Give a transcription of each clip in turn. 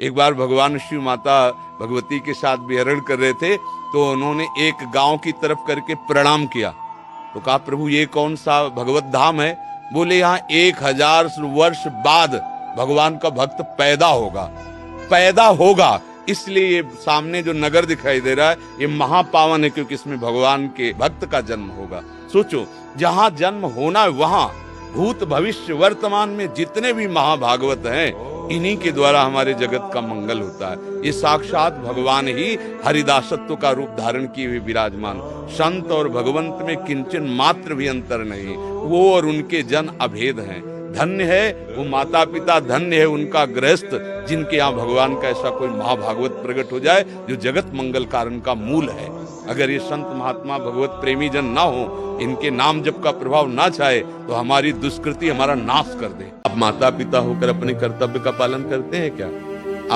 एक बार भगवान शिव माता भगवती के साथ विहरण कर रहे थे, तो उन्होंने एक गांव की तरफ करके प्रणाम किया। तो कहा, प्रभु ये कौन सा भगवत धाम है? बोले, यहाँ 1000 वर्ष बाद भगवान का भक्त पैदा होगा। इसलिए ये सामने जो नगर दिखाई दे रहा है ये महापावन है, क्योंकि इसमें भगवान के भक्त का जन्म होगा। सोचो, जहां जन्म होना है वहां भूत भविष्य वर्तमान में जितने भी महाभागवत हैं, इन्हीं के द्वारा हमारे जगत का मंगल होता है। ये साक्षात भगवान ही हरिदासत्व का रूप धारण किए हुए विराजमान। संत और भगवंत में किंचन मात्र भी अंतर नहीं, वो और उनके जन अभेद हैं। धन्य है वो माता पिता, धन्य है उनका गृहस्थ, जिनके यहाँ भगवान का ऐसा कोई महाभागवत प्रकट हो जाए जो जगत मंगल कारण का मूल है। अगर ये संत महात्मा भगवत प्रेमी जन ना हो, इनके नाम जप का प्रभाव ना चाहे, तो हमारी दुष्कृति हमारा नाश कर दे। आप माता पिता होकर अपने कर्तव्य का पालन करते हैं क्या?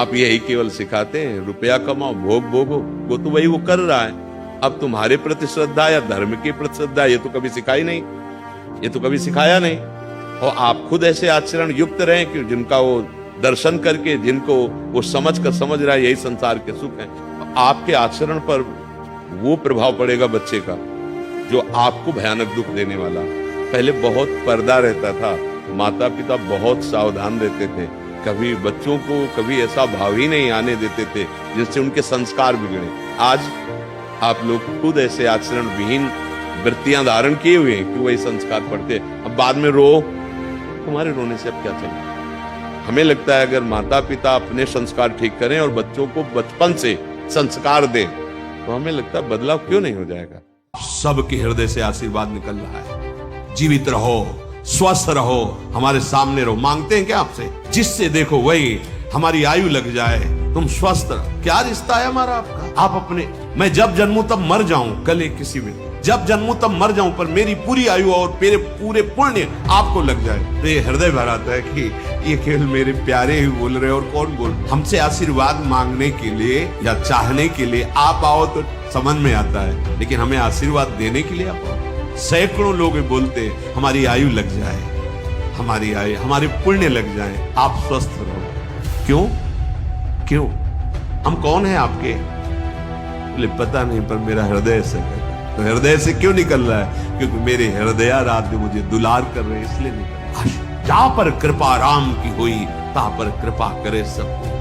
आप यही केवल सिखाते हैं, रुपया कमाओ, भोग भोगो। वो तो वही वो कर रहा है। अब तुम्हारे प्रति श्रद्धा या धर्म के प्रति श्रद्धा, ये तो कभी सिखाई नहीं, ये तो कभी सिखाया नहीं। और आप खुद ऐसे आचरण युक्त रहें कि जिनका वो दर्शन करके, जिनको वो समझ रहा है यही संसार के सुख है, आपके आचरण पर वो प्रभाव पड़ेगा बच्चे का जो आपको भयानक दुख देने वाला। पहले बहुत पर्दा रहता था, माता पिता बहुत सावधान रहते थे, कभी बच्चों को कभी ऐसा भाव ही नहीं आने देते थे जिससे उनके संस्कार बिगड़े। आज आप लोग खुद ऐसे आचरण विहीन वृत्तियां धारण किए हुए हैं कि वही संस्कार पड़ते। अब बाद में रो, तुम्हारे रोने से अब क्या चलेगा? हमें लगता है अगर माता पिता अपने संस्कार ठीक करें और बच्चों को बचपन से संस्कार दें, तो हमें लगता है बदलाव क्यों नहीं हो जाएगा। सबके हृदय से आशीर्वाद निकल रहा है, जीवित रहो, स्वस्थ रहो, हमारे सामने रहो। मांगते हैं क्या आपसे? जिससे देखो वही हमारी आयु लग जाए, तुम स्वस्थ। क्या रिश्ता है हमारा आपका? आप अपने, मैं जब जन्मूं तब मर जाऊं, कल एक किसी भी, जब जन्मूं तब मर जाऊं, पर मेरी पूरी आयु और मेरे पूरे पुण्य आपको लग जाए। तो ये हृदय भर आता है कि ये केवल मेरे प्यारे ही बोल रहे और कौन बोल। हमसे आशीर्वाद मांगने के लिए या चाहने के लिए आप आओ तो समझ में आता है, लेकिन हमें आशीर्वाद देने के लिए आप आओ। सैकड़ों लोग बोलते हमारी आयु लग जाए, हमारी आयु, हमारे पुण्य लग जाए, आप स्वस्थ रहो। क्यों? हम कौन है आपके? बोले पता नहीं, पर मेरा हृदय से है। तो हृदय से क्यों निकल रहा है? क्योंकि मेरे हृदय रात में मुझे दुलार कर रहे हैं, इसलिए निकल रहा है। जहां पर कृपा राम की हुई, तहां पर कृपा करे सबको।